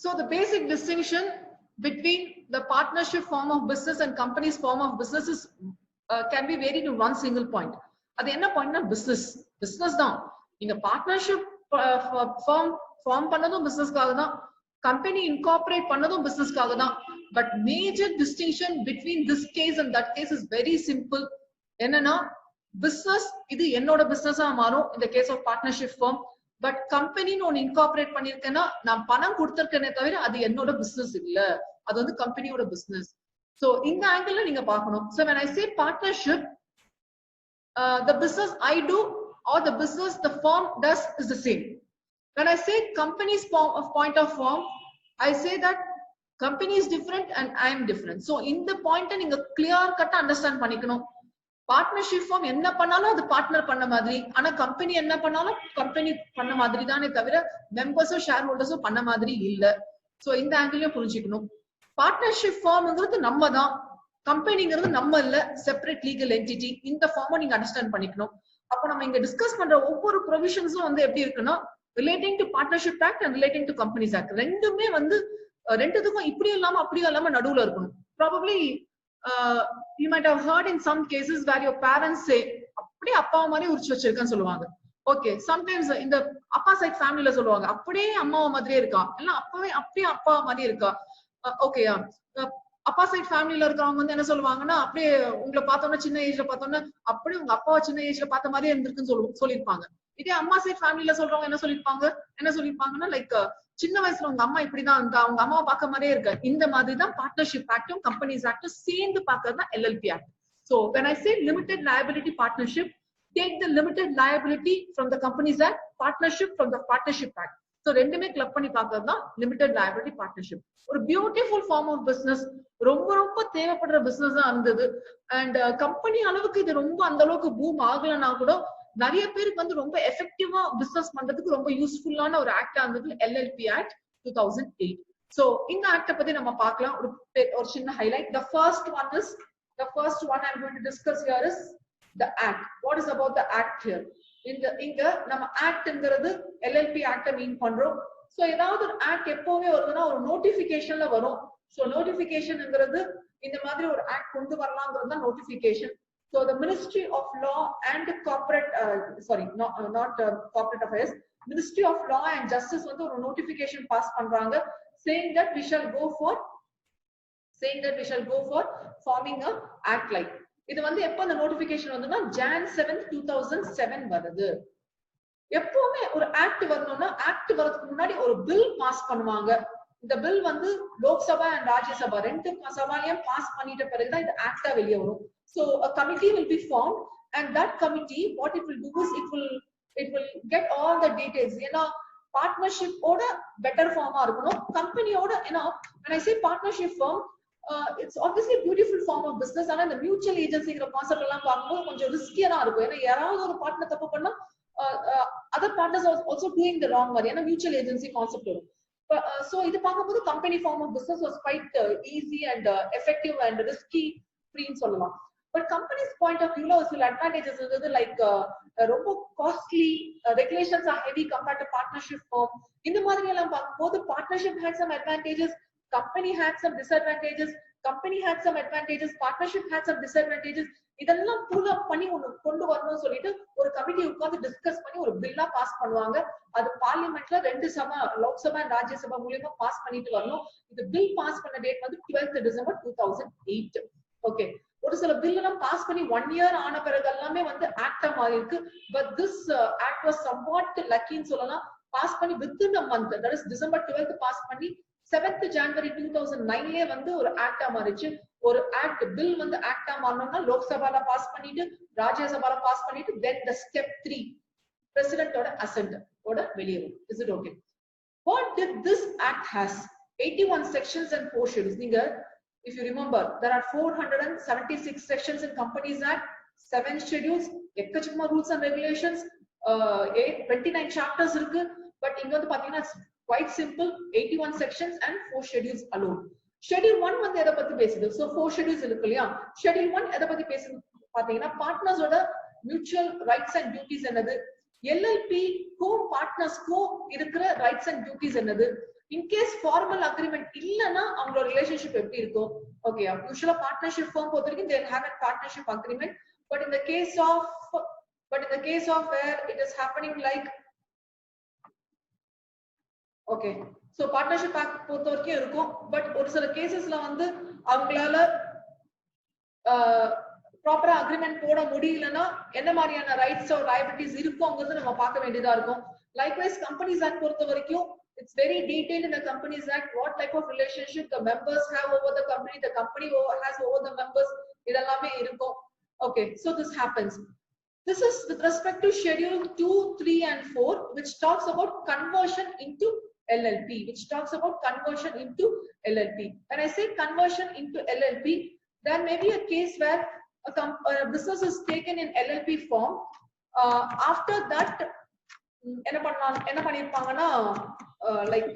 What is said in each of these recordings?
So the basic distinction between the partnership form of business and company's form of business is can be varied to one single point. அது என்ன பாயிண்ட்னா business தான். நீங்க partnership form பண்ணதும் பிசினஸ்க்காக தான், company incorporate பண்ணதும் பிசினஸ்க்காக தான். But major distinction between this case and that case is very simple. என்னன்னா பிசினஸ் இது என்னோட பிசினஸா மாறும் இந்த case of partnership firm. But கம்பெனின்னு ஒன்னு இன்கார்பரேட் பண்ணிருக்கேன்னா நான் பணம் கொடுத்திருக்கேனே தவிர அது என்னோட பிசினஸ் இல்ல, அது வந்து கம்பெனியோட பிசினஸ். சோ இந்த ஆங்கிள் நீங்க பார்க்கணும். So when I say partnership, the business I do or the business the firm does is the same. When I say company's point of form, I say that company is different and I am different. So in the point நீங்க clear cut understand பண்ணிக்கணும். Partnership form என்ன பண்ணாலும் அது partner பண்ண மாதிரி, ஆனா company என்ன பண்ணாலும் கம்பெனி பண்ண மாதிரி தானே தவிர மெம்பர்ஸும் ஷேர் ஹோல்டர்ஸும் பண்ண மாதிரி இல்ல. சோ இந்த ஆங்கிளையும் புரிஞ்சுக்கணும். பார்ட்னர்ஷிப் ஃபார்ம்ங்கிறது நம்ம தான், கம்பெனிங்கிறது நம்ம இல்ல, செப்பரேட் லீகல் என்டிட்டி. இந்த ஃபார்மை நீங்க அண்டர்ஸ்டாண்ட் பண்ணிக்கணும். அப்போ நம்ம இங்க டிஸ்கஸ் பண்ற ஒவ்வொரு ப்ரொவிஷன்ஸும் வந்து எப்படி இருக்குன்னா relating to partnership act and relating to companies act. ரெண்டுமே வந்து ரெண்டுத்துக்கும் இப்படியும் இல்லாம அப்படியும் இல்லாம நடுவுல இருக்கணும். Probably you might have heard in some cases where your parents say அப்படியே அப்பா மாதிரி உரிச்சு வச்சிருக்கேன்னு சொல்லுவாங்க. ஓகே, சம்டைம்ஸ் இந்த அப்பா சைட் ஃபேமிலில சொல்லுவாங்க அப்படியே அம்மாவை மாதிரியே இருக்கா, இல்ல அப்பவே அப்படியே அப்பா மாதிரி இருக்கா. ஓகே, அப்பா சைட் ஃபேமிலில இருக்கிறவங்க வந்து என்ன சொல்லுவாங்கன்னா அப்படியே உங்களை பார்த்தோம்னா சின்ன ஏஜ்ல பார்த்தோம்னா அப்படியே உங்க அப்பாவை சின்ன ஏஜ்ல பார்த்த மாதிரியே இருந்திருக்குன்னு சொல்லியிருப்பாங்க. இதே அம்மா சைட் ஃபேமிலில சொல்றவங்க என்ன சொல்லியிருப்பாங்கன்னா லைக் சின்ன வயசுல உங்க அம்மா இப்படிதான் இருந்தா, அவங்க அம்மாவை பார்க்க மாதிரியே இருக்கு. இந்த மாதிரி தான் பார்ட்னர்ஷிப் ஆக்டும் கம்பெனிஸ் ஆக்டும் சேர்ந்து பார்க்கறது தான் LLP act. So when I say limited liability partnership, take the limited liability from the companies act, partnership from the partnership act. So ரெண்டுமே கிளப் பண்ணி பார்க்கறது தான் limited liability partnership. ஒரு பியூட்டிஃபுல் ஃபார்ம் ஆஃப் பிசினஸ், ரொம்ப ரொம்ப தேவைப்படுற business தான் இருந்தது. அண்ட் கம்பெனி அளவுக்கு இது ரொம்ப அந்த அளவுக்கு பூம் ஆகலன்னா கூட நிறைய பேருக்கு வந்து ரொம்ப எஃபெக்டிவா பிசினஸ் பண்றதுக்கு ரொம்ப யூஸ்ஃபுல்லான ஒரு ஆக்டா இருந்தது LLP ஆக்ட் 2008. சோ இந்த ஆக்ட பத்தி நம்ம பார்க்கலாம். ஒரு சின்ன highlight. The first one I'm going to discuss here is the act. What is about the act here? இங்க நம்ம ஆக்ட்ங்கிறது LLP ஆக்ட மீன் பண்றோம். சோ ஏதாவது ஒரு ஆக்ட் எப்பவுமே வருதுன்னா ஒரு நோட்டிபிகேஷன்ல வரும். சோ நோட்டிபிகேஷன்ங்கிறது இந்த மாதிரி ஒரு ஆக்ட் கொண்டு வரலாம்ங்கிறது தான் notification. So the Ministry of Law and Corporate, Corporate Affairs, Ministry of Law and Justice வந்து ஒரு notification pass பண்றாங்க saying that we shall go for forming a act like. இது வந்து எப்ப அந்த notification வந்துன்னா Jan 7, 2007 வருது. எப்பவுமே ஒரு ஆக்ட் வரணும்னா ஆக்ட் வரதுக்கு முன்னாடி ஒரு பில் பாஸ் பண்ணுவாங்க. இந்த பில் வந்து லோக்சபா அண்ட் ராஜ்யசபா ரெண்டு சபாலையும் பாஸ் பண்ணிட்ட பிறகுதான் இந்த ஆக்டா வெளியே வரும். So a committee will be formed, and that committee, what it will do is it will get all the details. ஏன்னா partnership ஓட better form இருக்கணும். company ஓட when I say partnership firm, it's obviously a beautiful form of business. ஆனா இந்த mutual agencyங்கிற concept எல்லாம் பார்க்கும்போது கொஞ்சம் ரிஸ்கியா இருக்கும். ஏன்னா யாராவது ஒரு பார்ட்னர் தப்பு பண்ணா other partners are also doing the wrong மாதிரி. ஏன்னா mutual agency கான்செப்ட் வரும். So இது பார்க்கும்போது company form of business was quite easy and effective and risky free ன்னு சொல்லலாம். But company's point of view, also advantages like ரொம்ப costly, regulations are heavy compared to partnership form. இந்த மாதிரி எல்லாம் பார்க்கும்போது partnership had some advantages, company had some disadvantages, partnership had some disadvantages. இதெல்லாம் pull up பண்ணி கொண்டு வரணும்னு சொல்லிட்டு ஒரு கமிட்டி உட்கார்ந்து டிஸ்கஸ் பண்ணி ஒரு பில்லா பாஸ் பண்ணுவாங்க. அது பார்லிமெண்ட்ல ரெண்டு சபா, லோக்சபா அண்ட் ராஜ்யசபா மூலமா பாஸ் பண்ணிட்டு வரணும். இந்த பில் பாஸ் பண்ண டேட் வந்து 12th December 2008. ஓகே, ஒரு சில பில் எல்லாம் பாஸ் பண்ணி 1 year ஆன பிறகு எல்லாமே வந்து ஆக்டா மாறி இருக்கு. But this act was somewhat லக்கின்னு சொல்லலாம். பாஸ் பண்ணி within a month, that is December 12th pass பண்ணி 7th January 2009 வந்து ஒரு ஆக்டா மாறிச்சு. ஒரு ஆக்ட் பில் வந்து ஆக்டா மாறணும்னா லோக்சபால பாஸ் பண்ணிட்டு ராஜ்யசபால பாஸ் பண்ணிட்டு then the step 3 பிரசிடென்ட்டோட அசென்ட் ஓட வெளியே வரும். Is it okay? What did this act has? 81 sections and 4 schedules. நீங்க if you remember, there are 476 sections in Companies Act, 7 schedules, எக்கச்சக்கமா rules and regulations, 29 chapters இருக்கு. But இங்க வந்து பாத்தீங்கன்னா quite simple, 81 sections and 4 schedules alone. Schedule 1 வந்து எதை பத்தி பேசுது? So 4 schedules இருக்கு இல்லையா? Schedule 1 எதை பத்தி பேசுது பாத்தீங்கன்னா பார்ட்னர்ஸ் ஓட மியூச்சுவல் ரைட்ஸ் அண்ட் டியூட்டிஸ் என்னது, LLP கோ பார்ட்னர்ஸ் கோ இருக்கிற ரைட்ஸ் அண்ட் டியூட்டிஸ் என்னது, In case formal agreement illana avanga relationship eppadi irukum. Okay, usually partnership firm pothirukku they have a partnership agreement, but in the case of where it is happening like okay, so partnership act பொறுத்தவரைக்கும் இருக்கும். But ஒரு சில கேசஸ்ல வந்து அவங்களால ப்ராப்பரா agreement போட முடியலன்னா என்ன மாதிரியான ரைட்ஸ் ஆர் லைபிலிட்டிஸ் இருக்கும்ங்கிறது நம்ம பார்க்க வேண்டியதா இருக்கும். லைக்வைஸ் கம்பெனிஸ் ஆக்ட் பொறுத்த வரைக்கும் it's very detailed in the companies act what type of relationship the members have over the company has over the members idellame irukum. Okay, so this happens. This is with respect to schedule 2, 3 and 4 which talks about conversion into LLP, When I say conversion into LLP, there may be a case where a business is taken in LLP form. After that, என்ன பண்ணிருப்பாங்கன்னா like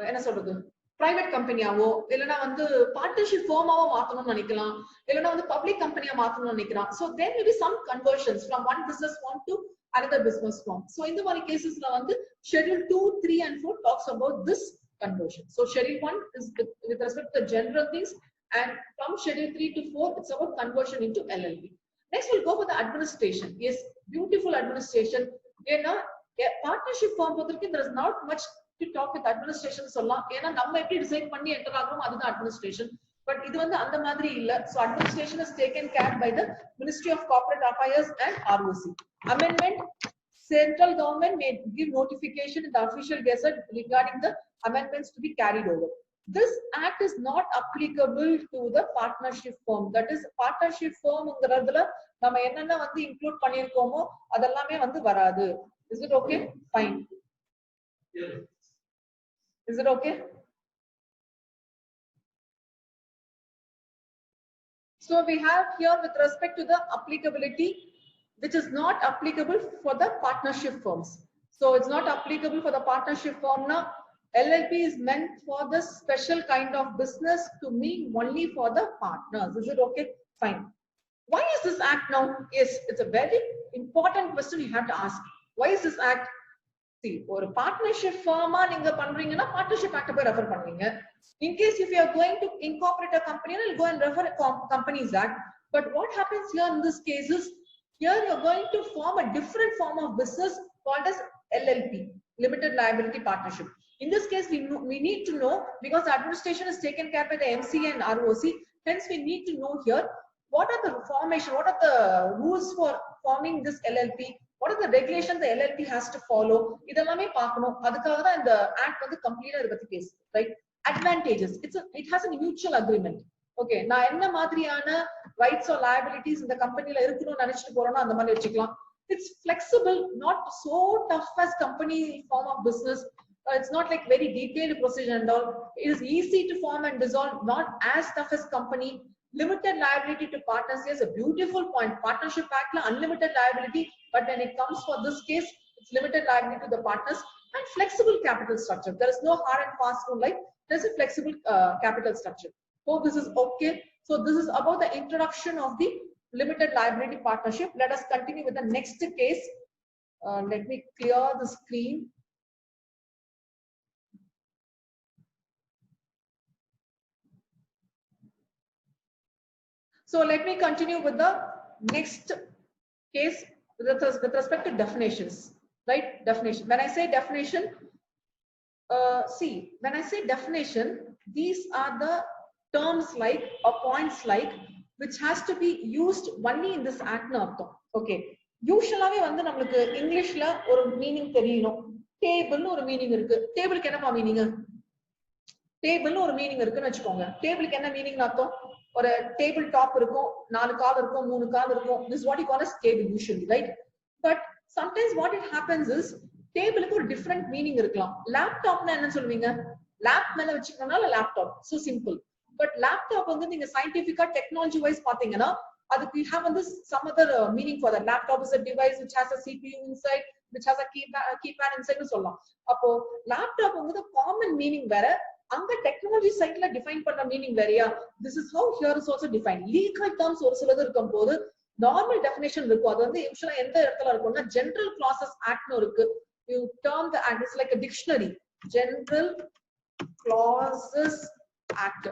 என்ன சொல்றது, private கம்பெனியாவோ இல்லனா வந்து partnership ஃபார்மாவோ மாத்தணும்னு நினைக்கலாம், இல்லனா வந்து public கம்பெனியா மாத்தணும்னு நினைக்கலாம். So there may be some conversions from one business form to another business form. So in the மாதிரி கேசஸ்ல வந்து schedule 2, 3 and 4 talks about this conversion. So schedule 1 is with respect to the general things, and from schedule 3 to 4 it's about conversion into LLP. Next we'll go for the administration. Yes, beautiful administration. ஏன்னா partnership form பொறுத்தவரைக்கும் there is not much to talk with administration சொல்லலாம். ஏன்னா நம்ம எப்படி decide பண்ணி enter ஆகுறோம் அதுதான் administration. But இது வந்து அந்த மாதிரி இல்ல. So administration is taken care by the Ministry of Corporate Affairs and ROC. Amendment: central government may give notification in the official gazette regarding the amendments to be carried over. This act is not applicable to the partnership firm. That is partnership firm ங்கறதுல நம்ம என்னென்ன வந்து include பண்ணிருக்கோமோ அதெல்லாம் வந்து வராது. Is it okay? Fine. Yes. Is it okay? So we have here with respect to the applicability, which is not applicable for the partnership firms. So it's not applicable for the partnership firm. Now LLP is meant for the special kind of business to mean only for the partners. Is it okay? Fine. Why is this act now? Yes, it's a very important question you have to ask. Why is this act? See, or a partnership firm நீங்க பண்றீங்கன்னா partnership act போய் refer பண்ணுவீங்க. In case if you are going to incorporate a company, you'll go and refer a companies act. But what happens here in this case is, here you're going to form a different form of business called as LLP, limited liability partnership. In this case, we need to know, because the administration is taken care by the MCA and ROC. Hence, we need to know here what are the formation, what are the rules for forming this LLP, what are the regulations the LLP has to follow. இதெல்லாமே பார்க்கணும். அதுக்காக தான் இந்த act வந்து கம்ப்ளீட்டா இத பத்தி பேசுது, right? Advantages: it has a mutual agreement. Okay, நான் என்ன மாதிரியான ரைட்ஸ் ஆர் லைபிலிட்டிஸ் இந்த கம்பெனில இருக்கணும்னு நினைச்சிட்டு போறேனோ அந்த மாதிரி வச்சுக்கலாம். It's flexible, not so tough as company form of business. It's not like very detailed procedure and all. It is easy to form and dissolve, not as tough as company. Limited liability to partners is a beautiful point. Partnership act la unlimited liability, but when it comes for this case, it's limited liability to the partners. And flexible capital structure. There is no hard and fast rule, like there's a flexible capital structure. Hope this is okay. So this is about the introduction of the limited liability partnership. Let us continue with the next case. Let me clear the screen. So let me continue with the next case with respect to definitions, right? Definition. When I say definition, see, when I say definition, these are the terms like or points like which has to be used only in this act na artham. Okay, usually வந்து நமக்கு இங்கிலீஷ்ல ஒரு meaning தெரியணும். Table ஒரு meaning இருக்கு. டேபிளுக்கு என்னப்பா meaning? Table ஒரு மீனிங் இருக்குன்னு வெச்சுக்கோங்க. டேபிளுக்கு என்ன மீனிங் அர்த்தம்? ஒரு டேபிள் டாப் இருக்கும், 4 கால் இருக்கும், 3 கால் இருக்கும். This is what you call as table usually, right? But sometimes what it happens is டேபிளுக்கு ஒரு டிஃபரண்ட் மீனிங் இருக்கலாம். லேப்டாப்னா என்ன சொல்லுவீங்க? லேப் மேல வச்சுக்கறனால laptop. So simple. But laptop வந்து நீங்க சயின்டிபிக்கா டெக்னாலஜி வைஸ் பாத்தீங்கன்னா அதுக்கு you have வந்து some other meaning for that. Laptop is a device which has a CPU inside, which has a keypad inside னு சொல்லலாம். அப்போ லேப்டாப் வந்து காமன் மீனிங் வேற, அங்க டெக்னாலஜி சைட்ல டிஃபைன் பண்ற மீனிங் வேறயா. This is how here is also defined. Legal terms ஒரு சிலது இருக்கும்போது நார்மல் டெஃபினிஷன் இருக்கும். அது வந்து யூசுவலா எந்த இடத்துல இருக்கும்னா ஜெனரல் கிளாसेस ஆக்ட்னு இருக்கு. you term the act, it's like a dictionary. General Clauses Act.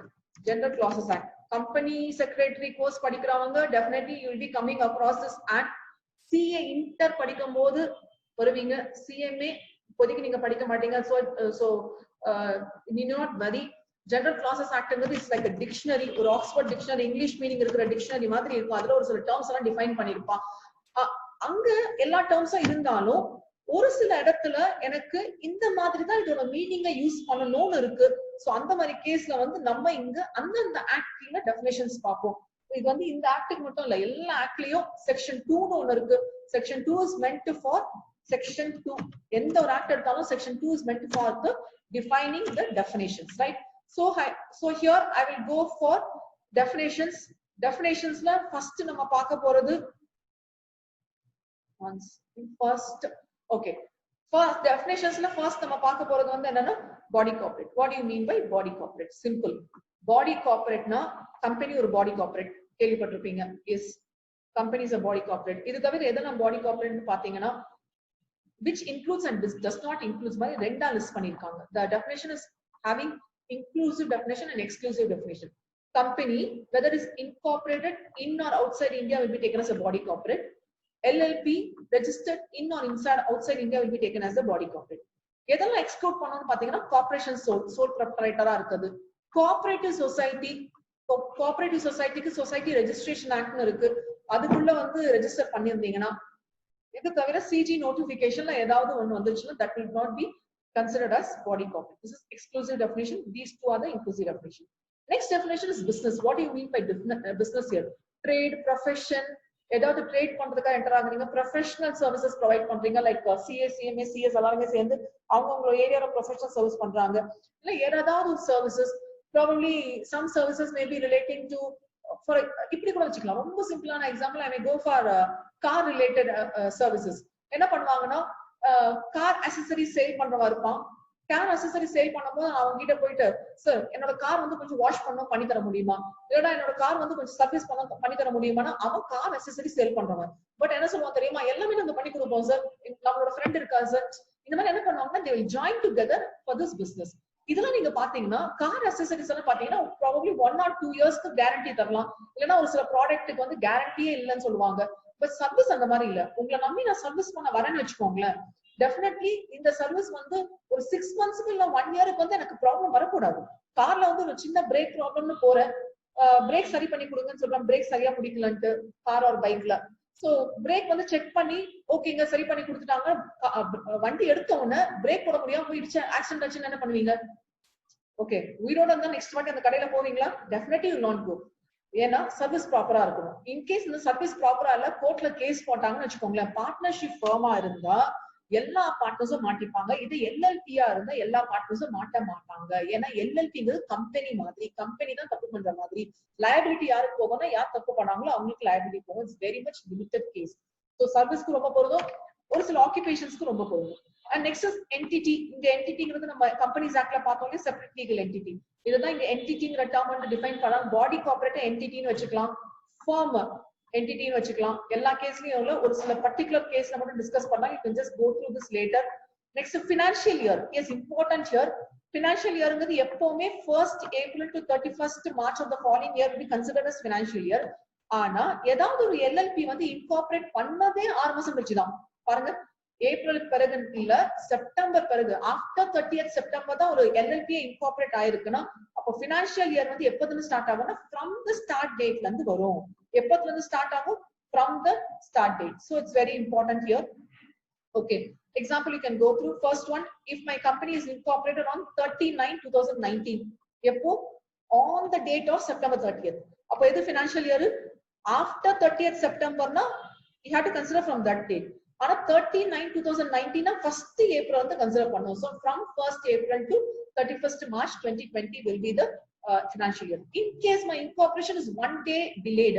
General Clauses Act. Company secretary course padikravanga, definitely you will be coming across this act. CA Inter padikumbodhu varuvinga. CMA இப்போதைக்கு நீங்க படிக்க மாட்டீங்க. So you need not worry. General Clauses Act is like a dictionary, ஒரு Oxford dictionary, English meaning இருக்கிற dictionary மாதிரி இருக்கும். அதுல ஒரு சில டேர்ம்ஸ் எல்லாம் டிஃபைன் பண்ணிருப்பான். அங்க எல்லா டேர்ம்ஸும் இருந்தாலும் ஒரு சில இடத்துல எனக்கு இந்த மாதிரி தான் இதோட மீனிங்கை யூஸ் பண்ணணும்னு இருக்கு. சோ அந்த மாதிரி கேஸ்ல வந்து நம்ம இங்க அந்தந்த ஆக்ட்ல டெஃபினேஷன்ஸ் பார்ப்போம். இது வந்து இந்த ஆக்டுக்கு மட்டும் இல்ல, எல்லா ஆக்ட்லயும் செக்ஷன் 2 ஒன்னு இருக்கு. Section 2 is meant for section 2. எந்த ஒரு ஆக்ட் எடுத்தாலும் section 2 is meant for the defining the definitions, right? So here I will go for definitions. Definitionsல first நம்ம பார்க்க போறது okay, first definitionsல first நம்ம பார்க்க போறது வந்து என்னன்னா body corporate. What do you mean by body corporate? Simple. Body corporate na company ஒரு body corporate கேள்விப்பட்டிருப்பீங்க. Yes, company is a body corporate. இது தவிர எதனா body corporate னு பாத்தீங்கன்னா which includes and does not includes மாதிரி ரெண்டா லிஸ்ட் பண்ணிருக்காங்க. The definition is having inclusive definition and exclusive definition. Company, whether it is incorporated in or outside India, will be taken as a body corporate. LLP registered in or inside outside India will be taken as the body corporate. எதெல்லாம் exclude பண்ணனும்னு பாத்தீங்கன்னா corporation soul ப்ரொப்ரைட்டரா இருக்குது. Cooperative சொசைட்டிக்கு society registration ஆக்ட்னு இருக்கு. அதுக்குள்ள வந்து register பண்ணிருந்தீங்கன்னா, இது தவிர சிஜி நோட்டிபிகேஷன்ல ஏதாவது ஒன்னு வந்துச்சுன்னா that will not be considered as body corporate. This is exclusive definition. These two are the inclusive definition. Next definition is business. What do you mean by business here? Trade, profession. ஏதாவது trade பண்றதுக்காக enter ஆகுறீங்க, professional services provide பண்றீங்க, like CA, CMA, CS எல்லாருமே சேர்ந்து அவங்க ஏரியால professional service பண்றாங்க. இல்ல ஏதாவது ஒரு services, probably some services may be relating to, for இப்படி கூட வச்சுக்கலாம். ரொம்ப சிம்பிளான example, I may go for car related services. என்ன பண்ணுவாங்கன்னா, கார் அக்சசரி சேல் பண்றவா இருப்பான். கார் அக்சசரி சேல் பண்ணும்போது அவங்க கிட்ட போயிட்டு, சார் என்னோட கார் வந்து கொஞ்சம் வாஷ் பண்ணி தர முடியுமா, இல்லடா என்னோட கார் வந்து கொஞ்சம் சர்வீஸ் பண்ணி தர முடியுமானா, அவன் கார் அக்சசரி சேல் பண்றவன். பட் என்ன சொல்லுவான் தெரியுமா, எல்லாமே நாங்க பண்ணி கொடுப்போம் சார், நம்மளோட ஃப்ரெண்ட் இருக்கா சார். இந்த மாதிரி என்ன பண்ணுவாங்கன்னா, they will join together for this business. இதெல்லாம் நீங்க பாத்தீங்கன்னா கார் அக்சசரிஸ் எல்லாம் பாத்தீங்கன்னா ப்ராபபிலி 1 or 2 இயர்ஸ்க்கு கேரண்டி தரலாம். இல்லைன்னா ஒரு சில ப்ராடக்ட்டுக்கு வந்து கேரண்டியே இல்லைன்னு சொல்லுவாங்க. பட் சர்வீஸ் அந்த மாதிரி இல்ல. உங்களை நம்பி நான் சர்வீஸ் பண்ண வரேன்னு வச்சுக்கோங்களேன், டெஃபினெட்லி இந்த சர்வீஸ் வந்து ஒரு 6 monthsக்கு இல்ல 1 yearக்கு வந்து எனக்கு ப்ராப்ளம் வரக்கூடாது. கார்ல வந்து ஒரு சின்ன பிரேக் ப்ராப்ளம்னு போறேன், பிரேக் சரி பண்ணி கொடுங்கன்னு சொல்றேன், பிரேக் சரியா பிடிக்கலன்ட்டு கார் ஆர் பைக்ல. சோ பிரேக் வந்து செக் பண்ணி ஓகேங்க சரி பண்ணி கொடுத்துட்டாங்க. வண்டி எடுத்த உடனே பிரேக் போட முடியாம போயிடுச்சு, ஆக்சிடென்ட் ஆச்சுன்னு என்ன பண்ணுவீங்க? ஓகே, உயிரோட இருந்தா நெக்ஸ்ட் வாட்டி அந்த கடையில போவீங்களா? Definitely you not go. ஏன்னா சர்வீஸ் ப்ராப்பரா இருக்கணும். இன்கேஸ் இந்த சர்வீஸ் ப்ராப்பரா இல்ல, கோர்ட்ல கேஸ் போட்டாங்கன்னு வச்சுக்கோங்களேன், பார்ட்னர்ஷிப் ஃபர்மா இருந்தா எல்லா பார்ட்னர்ஸும் மாட்டிப்பாங்க. இது எல்எல்பியா இருந்தா எல்லா பார்ட்னர்ஸும் மாட்ட மாட்டாங்க. ஏன்னா எல்எல்பிங்கிறது கம்பெனி மாதிரி, கம்பெனி தான் தப்பு பண்ற மாதிரி. லயபிலிட்டி யாருக்கு போகணும், யார் தப்பு பண்ணாங்களோ அவங்களுக்கு லயபிலிட்டி போகும். It's very much limited case. So சர்வீஸ்க்கு ரொம்ப பொருந்தும், ஒரு சில ஆக்குபேஷன்ஸ்க்கு ரொம்ப பொருந்தும். And next is entity. இந்த என்டிட்டிங்கிறது நம்ம கம்பெனிஸ் ஆக்ட்ல பார்த்தோம்னா செப்பரேட் லீகல் என்டிட்டி. இதுதான் இங்க என்டிட்டிங்கிற டேர்ம் வந்து டிஃபைன் பண்ணலாம். பாடி கார்ப்பரேட் என்டிட்டின்னு வச்சுக்கலாம், ஃபார்ம் என்டிட்டின்னு வச்சுக்கலாம். எல்லா கேஸ்லயும் ஒரு சில பர்டிகுலர் கேஸ்ல மட்டும் டிஸ்கஸ் பண்ணலாம். You can just go through this later. Next financial year. Yes, important here. Financial இயர்ங்கிறது எப்பவுமே 1st April to 31st March of the following year will be considered as financial year. ஆனா ஏதாவது ஒரு LLB வந்து incorporate பண்ணதே 6 மாசம் கழிச்சுதான். பாருங்க, ஏப்ரல் பிறகு இல்ல, செப்டம்பர் பிறகு, ஆஃப்டர் 30th September தான் ஒரு எல்எல்பி இன்கார்ப்பரேட் ஆயிருக்குன்னா, அப்போ ஃபினான்ஷியல் இயர் வந்து எப்போதுன்னு ஸ்டார்ட் ஆகும்னா ஃப்ரம் த ஸ்டார்ட் டேட்ல இருந்து வரும். எப்போதுல இருந்து ஸ்டார்ட் ஆகும்? from the start date. So it's very important here. Okay, example you can go through. First one, if my company is incorporated on 30/9/2019, எப்போ? on the date of September 30th. அப்போ எது financial year? after 30th September na you have to consider from that date. ஆனா 30/9/2019 na 1st April வந்து consider பண்ணுவோம். So from 1st April to 31st March 2020 will be the financial year. In case my incorporation is 1 day delayed,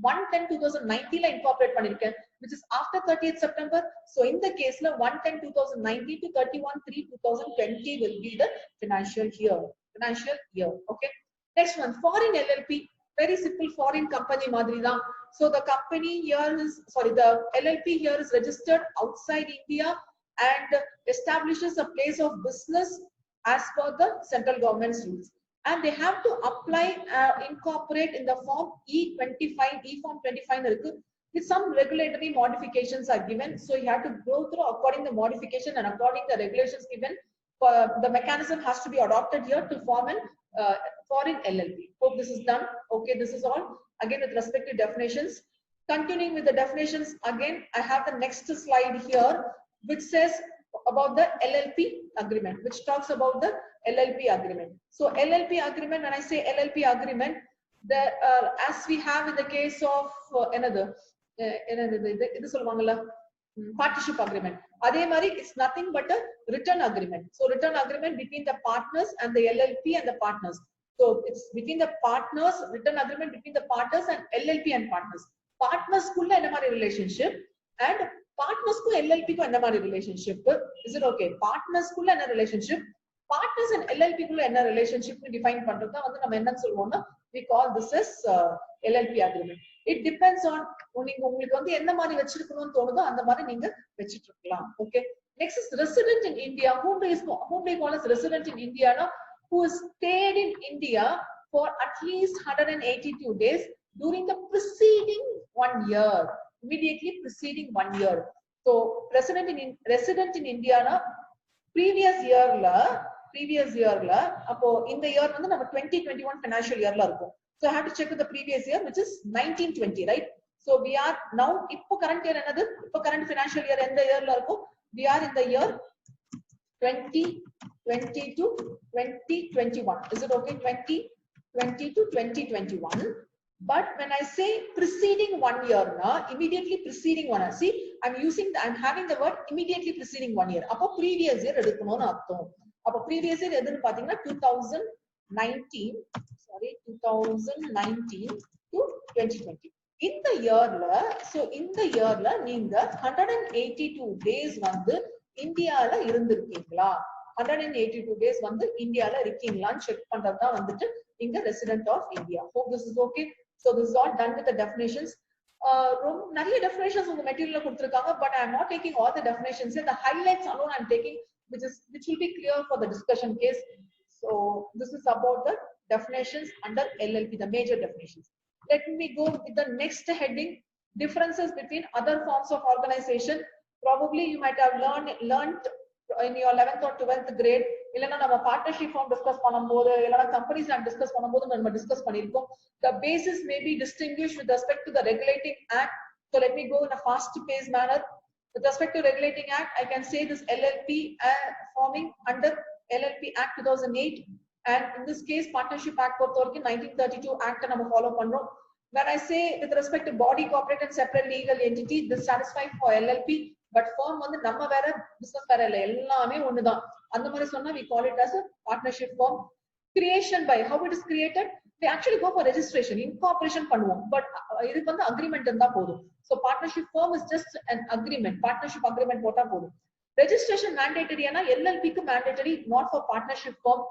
1/10/2019 la incorporate பண்ணிருக்கேன், which is after 30th September. So in the case la 1/10/2019 to 31/3/2020 will be the financial year. Okay, next one, foreign LLP. Very simple, foreign company madri தான். So the company here is, the LLP here is registered outside India and establishes a place of business as per the central government's rules. And they have to apply, incorporate in the form E25, E form 25 with some regulatory modifications are given. So you have to go through according the modification and according the regulations given. The mechanism has to be adopted here to form an foreign LLP. Hope this is done. Okay, this is all. Again, with respect to definitions. Continuing with the definitions, again, I have the next slide here, which says about the LLP agreement, which talks about the LLP agreement. So LLP agreement, when I say LLP agreement, the as we have in the case of partnership agreement. It's nothing but a written agreement. So written agreement between the partners and the LLP and the partners. So it's between the partners, written agreement between the partners and LLP and partners. Partners kulla enna mari relationship and partners ku LLP ku enna mari relationship. Is it okay? Partners kulla enna relationship, partners and LLP kulla enna relationship nu define பண்றதா வந்து நம்ம என்ன சொல்வோம்னா we call this as LLP agreement. It depends on நீங்க உங்களுக்கு வந்து என்ன மாதிரி வெச்சிருக்கணும்னு தோணுதோ அந்த மாதிரி நீங்க வெச்சிட்டு இருக்கலாம். Okay. Next is resident in India. Whom they call as resident in India, no? Who has stayed in India for at least 182 days during the preceding 1 year. Immediately preceding 1 year. So resident in India, no? Previous year la appo in the year வந்து நம்ம 2021 financial year la இருக்கும். So I have to check with the previous year, which is 1920, right? So we are now இப்போ current year என்னது? இப்போ current financial year எந்த yearல இருக்கும்? We are in the year 2020 to 2021. Is it okay? 2020 to 2021. But when I say preceding 1 year, na, immediately preceding 1 year. See, I'm having the word immediately preceding 1 year. அப்போ previous year எடுக்கணும்னு அர்த்தம். அப்போ previous year எதுன்னு பாத்தீங்கன்னா 2019 to 2020. In the yearல நீங்க 182 days வந்து இந்தியால இருந்திருக்கீங்களா? 182 days வந்து இந்தியால இருக்கீங்களான்னு செக் பண்றது தான் வந்துட்டு இங்க resident of India. Hope this is okay. So this is all done with the definitions. நிறைய definitions உங்க மெட்டீரியல்ல கொடுத்திருக்காங்க, but I am not taking all the definitions. The highlights alone I am taking, which will be clear for the discussion case. So this is about the definitions under LLP, the major definitions. Let me go with the next heading, differences between other forms of organization. Probably you might have learned in your 11th or 12th grade. இல்லனா நம்ம partnership form discuss பண்ணும்போது இல்லனா companies நான் discuss பண்ணும்போது நம்ம discuss பண்ணிருக்கோம். The basis may be distinguished with respect to the regulating act. So let me go in a fast paced manner. With respect to regulating act, I can say this LLP forming under LLP Act 2008, and in this case partnership act பொறுத்த வரைக்கும் 1932 act நம்ம follow பண்றோம். When I say with respect to body, corporate and separate legal entity, this satisfies for LLP, but form வந்து நம்ம வேற business வேற இல்ல, எல்லாமே ஒண்ணுதான். அந்த மாதிரி சொன்னா we call it as a partnership form. Creation by, how it is created? We actually go for registration, incorporation பண்ணுவோம், but இதுக்கு வந்து agreement இருந்தா போதும். So partnership form is just an agreement, partnership agreement போட்டா போதும். Registration mandatory ஆனா LLP க்கு mandatory, not for partnership form.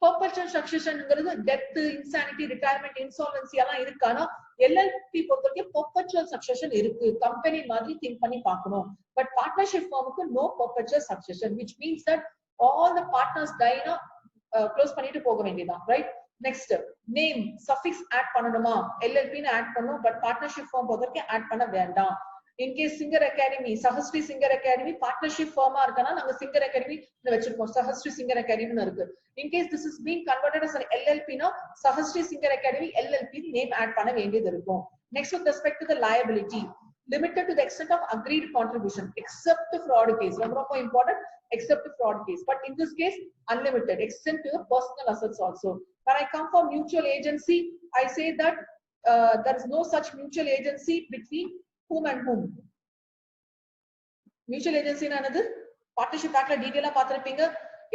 Perpetual succession ங்கிறது death, insanity, retirement, insolvency எல்லாம் இருக்கு. ஆனா LLP பொறுத்தவரைக்கும் perpetual succession இருக்கு. கம்பெனி மாதிரி திங்க் பண்ணி பார்க்கணும். But partnership form-க்கு no perpetual succession, which means that all the partners die na close பண்ணிட்டு போக வேண்டியதான், right? Next, name suffix add பண்ணணுமா? LLP ன்னு add பண்ணனும், but partnership form பொறுத்தவரைக்கும் add பண்ண வேண்டாம். In case Singer Academy, Sahasri Singer Academy partnership firm ஆ இருக்கனா நாங்க Singer Academy ன்னு வெச்சிருக்கோம். Sahasri Singer Academy ன்னு இருக்கு. In case this is being converted as an LLP na Sahasri Singer Academy LLP name add பண்ண வேண்டியது இருக்கும். Next, with respect to the liability, limited to the extent of agreed contribution except the fraud case. ரொம்ப important, except the fraud case. But in this case unlimited, extend to the personal assets also. When I come for mutual agency, I say that there is no such mutual agency between whom and whom. Mutual agency என்னது? Partnership actல டீடைலா பார்த்திருப்பீங்க.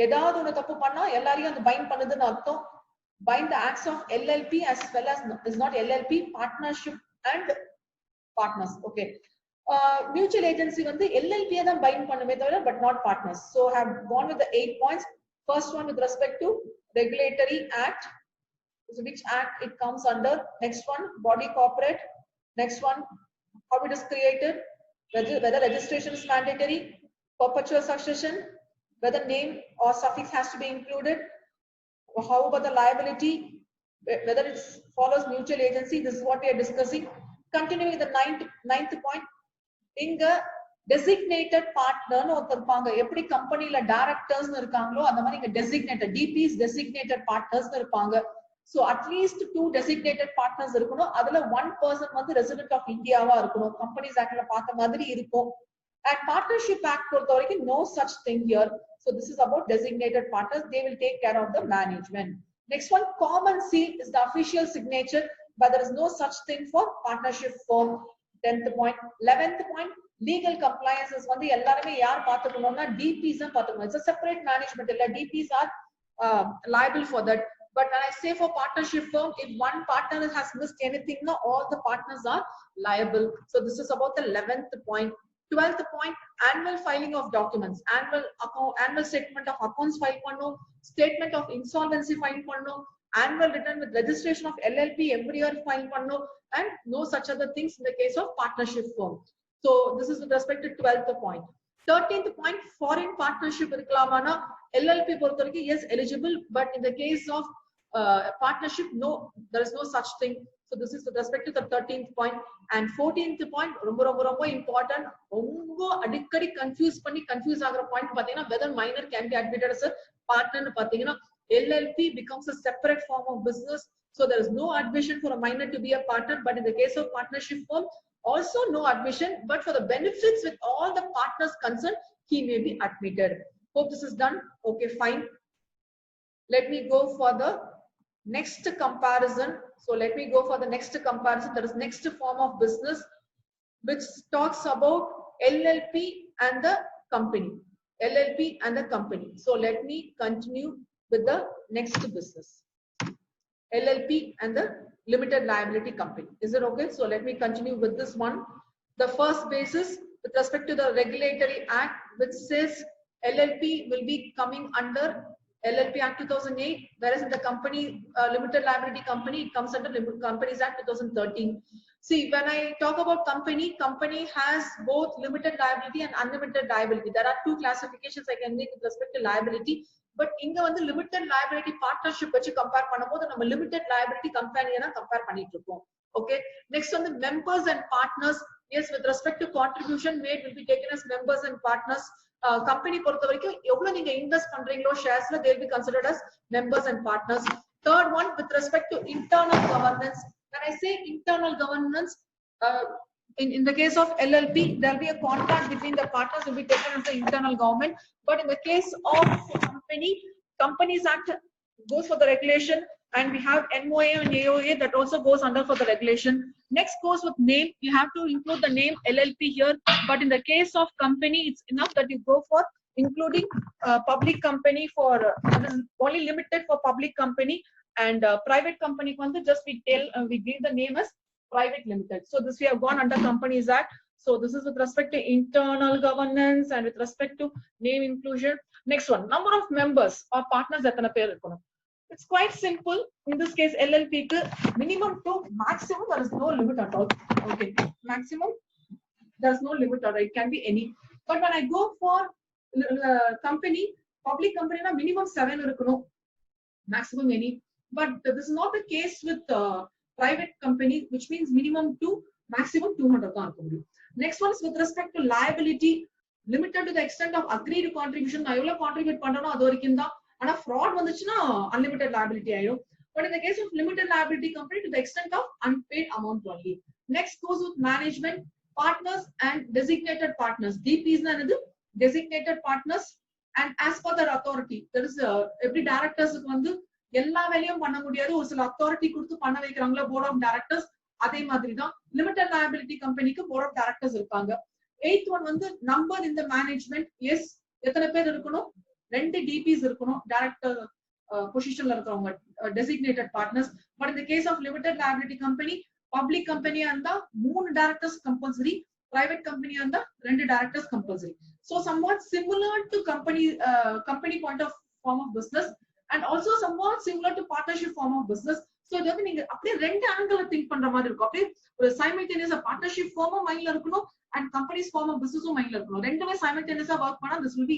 ஏதாவது ஒன்னு தப்பு பண்ணா எல்லாரையும் அது find பண்ணுதுன்னு அர்த்தம். Bind the acts of LLP as well as is not LLP, partnership and partners. Okay. Mutual agency வந்து LLP தான் பைண்ட் பண்ணுமே தவிர but not partners. So I have gone with the 8 points. First one with respect to regulatory act. So which act it comes under? Next one, body corporate. Next one, how it is created, whether registration is mandatory, Perpetual succession, whether name or suffix has to be included. How about the liability, whether it follows mutual agency? This is what we are discussing. Continuing with the ninth point, inga designated partner nu irupanga, eppadi company la directors nu irukangalo andha mari inga designated DPs designated partners nu irupanga. So at least 2 designated partners irukanum, adula one person vandu resident of India va irukanum, companies act la paatha madiri irukum. And partnership act பொறுத்தவரைக்கும் no such thing here. So this is about designated partners. They will take care of the management. Next one, common seal is the official signature, but there is no such thing for partnership form. 10th point. 11th point, legal compliance is வந்து எல்லாருமே யார் பார்த்துக்கணும்னா DPs தான் பார்த்துக்கணும். It's a separate management. Illa DPs are liable for that. But when I say for partnership firm, if one partner has missed anything, no, all the partners are liable. So this is about the 11th point. 12th point, annual filing of documents. Annual statement of accounts file pannom, statement of insolvency file pannom, annual return with registration of LLP every year file pannom, and no such other things in the case of partnership firm. So this is with respect to 12th point. 13th point, foreign partnership irukkalamana LLP பொறுத்தவரைக்கும் yes eligible, but in the case of partnership, no, there is no such thing. So this is with respect to the 13th point. And 14th point, ரொம்ப important, ரொம்ப அடிக்கடி confuse ஆகுற point பாத்தீங்கன்னா whether minor can be admitted as a partner னு பாத்தீங்கன்னா LLP becomes a separate form of business. So there is no admission for a minor to be a partner, but in the case of partnership firm, also no admission, but for the benefits with all the partners concerned, he may be admitted. Hope this is done. Okay, fine. Let me go for the next comparison. So let me go for the next comparison. That is next form of business, which talks about LLP and the company. LLP and the company. So let me continue with the next business. LLP and the limited liability company. Is it okay? So let me continue with this one. The first basis with respect to the regulatory act, which says LLP will be coming under LLP Act 2008, whereas in the company limited liability company, it comes under Companies Act 2013. See, when I talk about company has both limited liability and unlimited liability. There are 2 classifications I can make with respect to liability. But inga vandu limited liability partnership vechi compare பண்ணும்போது நம்ம limited liability company na compare பண்ணிட்டு இருக்கோம். Okay, next on the members and partners, yes, with respect to contribution made will be taken as members and partners. Company பொறுத்த வரைக்கும் எவ்வளவு நீங்க invest பண்றீங்களோ ஷேர்ஸ்ல they will be considered as members and partners. Third one, with respect to internal governance. When I say internal governance, in the case of LLP, there will be a contract between the partners will be taken as the internal government. But in the case of Companies Act goes for the regulation, and we have MOA and AOA that also goes under for the regulation. Next goes with name. You have to include the name LLP here, but in the case of company, it's enough that you go for including public company for only limited for public company, and private company just we give the name as private limited. So this we have gone under Companies Act. So this is with respect to internal governance and with respect to name inclusion. Next one, number of members or partners எத்தனை பேர் இருக்கணும். It's quite simple. In this case, LLP minimum to maximum, there is no limit at all. Okay, maximum, there's no limit at all. It can be any. But when I go for company, public company, minimum 7 irukano, maximum any. But this is not the case with private company, which means minimum 2, maximum 200. Next one is with respect to liability, limited to the extent of agreed contribution. I will contribute pandano adu varaikum da. And a fraud vanduchina unlimited liability ayidum. But in the case of limited liability company, to the extent of unpaid amount only. Next goes with management, partners and designated partners. DPs na another designated partners, and as per their authority, there is every directors vandu எல்லா வேலையும் பண்ண முடியாது, ஒரு சில authority கொடுத்து பண்ண வைக்கறாங்களா board of directors, அதே மாதிரி தான் limited liability companyக்கு board of directors இருப்பாங்க. 8th one வந்து number in the management. Yes, எத்தனை பேர் இருக்கணும்? 2 DPs இருக்கணும், டைரக்டர் பொசிஷன்ல இருக்கவங்க, designated partners. But in the case of limited liability company, public company and 3 directors compulsory, private company and 2 directors compulsory. So somewhat similar to company point of form of business, and also somewhat similar to partnership form of business. So இது வந்து நீங்க அப்படியே ரெண்டு angle think பண்ற மாதிரி இருக்கும். அப்படியே ஒரு சைமல்டேனியஸா பார்ட்னர்ஷிப் ஃபார்மும் மைண்ட்ல இருக்கணும் அண்ட் கம்பெனிஸ் ஃபார்ம் ஆஃப் பிசினஸும் மைண்ட்ல இருக்கணும். ரெண்டுமே சைமல்டேனியஸா ஒர்க் பண்ணா திஸ் வில் பி